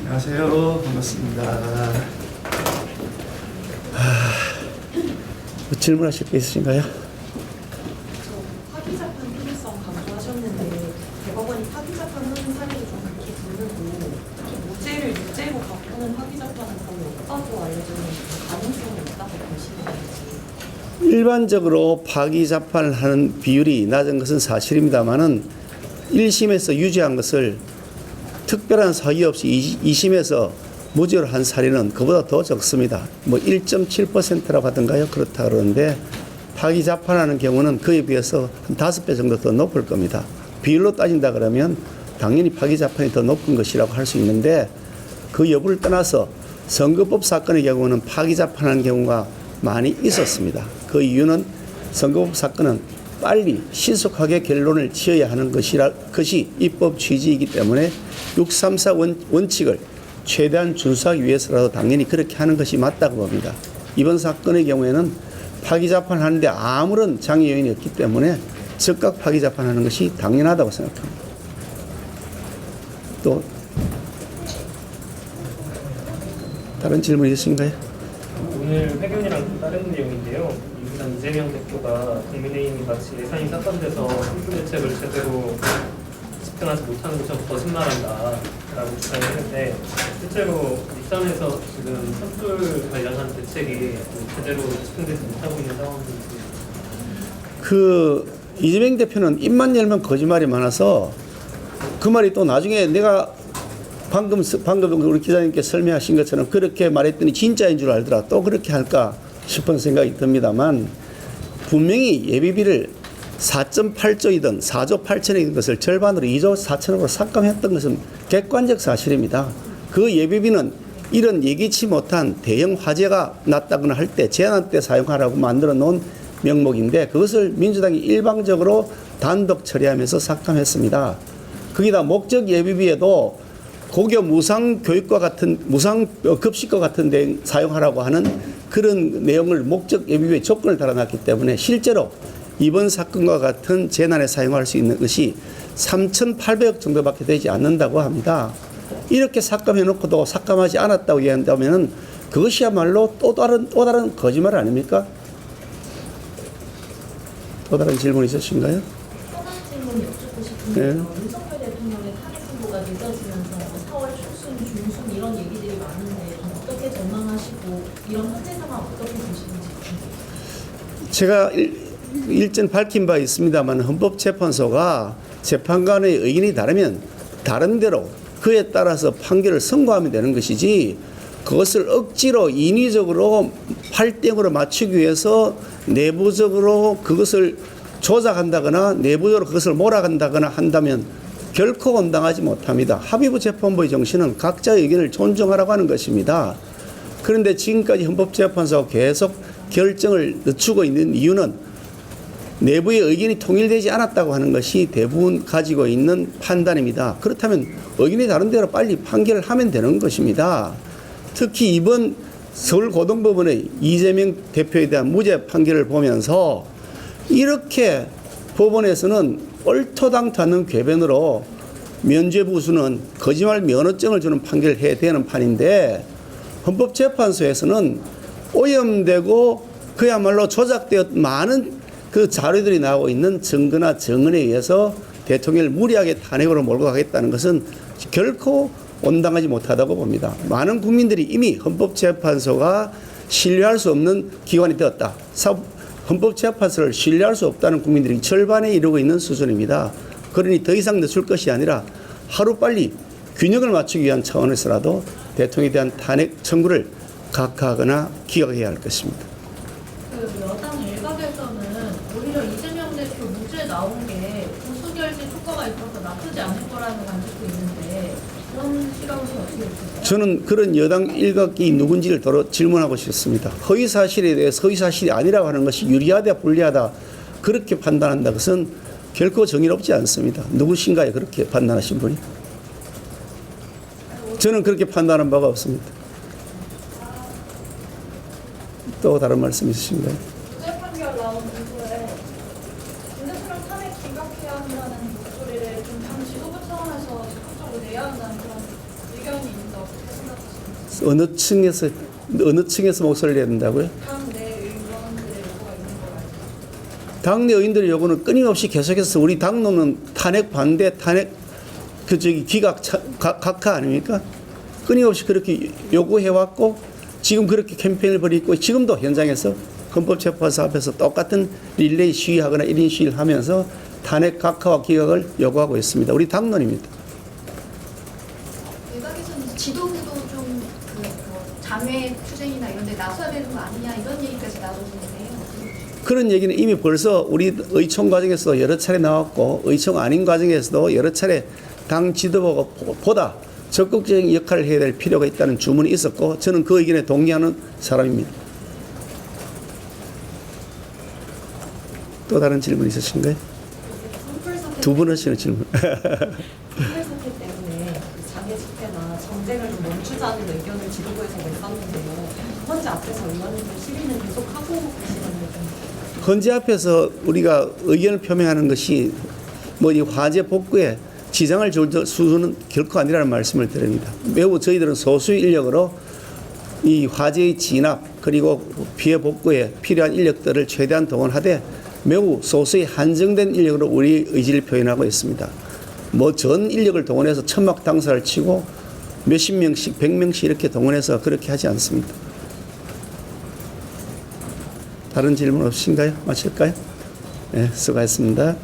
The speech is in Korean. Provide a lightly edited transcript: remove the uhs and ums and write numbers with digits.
안녕하세요. 반갑습니다. 뭐 질문하실 게 있으신가요? 파기자판 필요성 강조하셨는데 대법원이 파기자판 하는 사례를 좀 그렇게 부르고 무죄를 유죄로 바꾸는 파기자판은 거의 없다고 알려져 있는 가능성이 있다고 보시는 건지. 일반적으로 파기자판을 하는 비율이 낮은 것은 사실입니다만은 1심에서 유죄한 것을 특별한 사유 없이 2심에서 무죄로 한 사례는 그보다 더 적습니다. 뭐 1.7%라고 하던가요? 그렇다 그러는데 파기자판하는 경우는 그에 비해서 한 5배 정도 더 높을 겁니다. 비율로 따진다 그러면 당연히 파기자판이 더 높은 것이라고 할 수 있는데 그 여부를 떠나서 선거법 사건의 경우는 파기자판하는 경우가 많이 있었습니다. 그 이유는 선거법 사건은 빨리 신속하게 결론을 지어야 하는 것이 입법 취지이기 때문에 634 원칙을 최대한 준수하기 위해서라도 당연히 그렇게 하는 것이 맞다고 봅니다. 이번 사건의 경우에는 파기자판 하는데 아무런 장애 요인이 없기 때문에 즉각 파기자판 하는 것이 당연하다고 생각합니다. 또 다른 질문 있으신가요? 오늘 회견이랑 다른 내용인데요. 민주당 이재명 대표가 국민의힘이 마치 예산이 삭감돼서 선거 대책을 제대로 집행하지 못하는 것처럼 거짓말한다라고 주장했는데 실제로 일선에서 지금 선출 관련한 대책이 제대로 집행되지 못하고 있는 상황인지. 이재명 대표는 입만 열면 거짓말이 많아서 그 말이 또 나중에 내가 방금 우리 기자님께 설명하신 것처럼 그렇게 말했더니 진짜인 줄 알더라. 또 그렇게 할까 싶은 생각이 듭니다만 분명히 예비비를 4.8조이든 4조 8천억인 것을 절반으로 2조 4천억으로 삭감했던 것은 객관적 사실입니다. 그 예비비는 이런 예기치 못한 대형 화재가 났다거나 할 때 재난 때 사용하라고 만들어 놓은 명목인데 그것을 민주당이 일방적으로 단독 처리하면서 삭감했습니다. 거기다 목적 예비비에도 고교 무상 교육과 같은 무상 급식과 같은 데 사용하라고 하는 그런 내용을 목적 예비비에 조건을 달아놨기 때문에 실제로 이번 사건과 같은 재난에 사용할 수 있는 것이 3,800억 정도밖에 되지 않는다고 합니다. 이렇게 삭감해놓고도 삭감하지 않았다고 이야기한다면 그것이야말로 또 다른 거짓말 아닙니까? 또 다른 질문 있으신가요? 또 다른 질문 여쭙고 싶은데요. 윤석열 대통령의 탄핵 선고가 늦어지면서 4월 초순, 중순 이런 얘기들이 많은데 어떻게 전망하시고 이런 현재 상황 어떻게 보시는지. 제가 일전 밝힌 바 있습니다만 헌법재판소가 재판관의 의견이 다르면 다른 대로 그에 따라서 판결을 선고하면 되는 것이지 그것을 억지로 인위적으로 8대0으로 맞추기 위해서 내부적으로 그것을 조작한다거나 내부적으로 그것을 몰아간다거나 한다면 결코 온당하지 못합니다. 합의부 재판부의 정신은 각자의 의견을 존중하라고 하는 것입니다. 그런데 지금까지 헌법재판소가 계속 결정을 늦추고 있는 이유는 내부의 의견이 통일되지 않았다고 하는 것이 대부분 가지고 있는 판단입니다. 그렇다면 의견이 다른 대로 빨리 판결을 하면 되는 것입니다. 특히 이번 서울고등법원의 이재명 대표에 대한 무죄 판결을 보면서 이렇게 법원에서는 얼토당토 않는 궤변으로 면죄부수는 거짓말 면허증을 주는 판결을 해야 되는 판인데 헌법재판소에서는 오염되고 그야말로 조작되었 많은 그 자료들이 나오고 있는 증거나 증언에 의해서 대통령을 무리하게 탄핵으로 몰고 가겠다는 것은 결코 온당하지 못하다고 봅니다. 많은 국민들이 이미 헌법재판소가 신뢰할 수 없는 기관이 되었다. 헌법재판소를 신뢰할 수 없다는 국민들이 절반에 이르고 있는 수준입니다. 그러니 더 이상 늦출 것이 아니라 하루빨리 균형을 맞추기 위한 차원에서라도 대통령에 대한 탄핵 청구를 각하하거나 기각해야 할 것입니다. 그 여당 일각에서는 오히려 이재명 대표 무죄 나온 게 보수결실 효과가 있어서 나쁘지 않을 거라는 관측도 있는데 그런 시각은 어떻게 보세요? 저는 그런 여당 일각이 누군지를 더러 질문하고 싶습니다. 허위사실에 대해서 허위사실이 아니라고 하는 것이 유리하다 불리하다 그렇게 판단한다. 그것은 결코 정의롭지 않습니다. 누구신가요? 그렇게 판단하신 분이? 저는 그렇게 판단한 바가 없습니다. 또 다른 말씀 있으신가요? 무죄 판결 나온 이후에 윤 대통령 탄핵 기각해야 한다는 목소리를 좀 당 지도부 차원에서 적극적으로 내야 한다는 그런 의견이 있는데 어떻게 생각하시나요? 어느 층에서 목소리를 내야 된다고요? 당내 의원들의 요구가 있는 걸 알죠. 당내 의원들의 요구는 끊임없이 계속해서 우리 당론은 탄핵 반대, 탄핵 기각 각하 아닙니까? 끊임없이 그렇게 요구해왔고 지금 그렇게 캠페인을 벌이고 지금도 현장에서 헌법재판소 앞에서 똑같은 릴레이 시위하거나 1인 시위를 하면서 탄핵 각하와 기각을 요구하고 있습니다. 우리 당론입니다. 외곽에서는 지도부도 좀 장외 투쟁이나 이런 데 나서야 되는 거 아니냐 이런 얘기까지 나오는데요. 그런 얘기는 이미 벌써 우리 의총 과정에서도 여러 차례 나왔고 의총 아닌 과정에서도 여러 차례 당 지도부가 보다 적극적인 역할을 해야 될 필요가 있다는 주문이 있었고 저는 그 의견에 동의하는 사람입니다. 또 다른 질문 있으신가요? 선풀 사태 두 분 하시는 질문. 선풀 사태 때문에 그 장애 집회나 정쟁을 좀 멈추자는 의견을 지도부에서 냈었는데요. 헌재 앞에서 의원님들 시위는 계속 하고 계시는데 좀 헌재 앞에서 우리가 의견을 표명하는 것이 뭐 이 화재 복구에 지장을 줄 수준은 결코 아니라는 말씀을 드립니다. 매우 저희들은 소수 인력으로 이 화재의 진압 그리고 피해 복구에 필요한 인력들을 최대한 동원하되 매우 소수의 한정된 인력으로 우리 의지를 표현하고 있습니다. 뭐 전 인력을 동원해서 천막 당사를 치고 몇십 명씩 100명씩 이렇게 동원해서 그렇게 하지 않습니다. 다른 질문 없으신가요? 마칠까요? 네, 수고하셨습니다.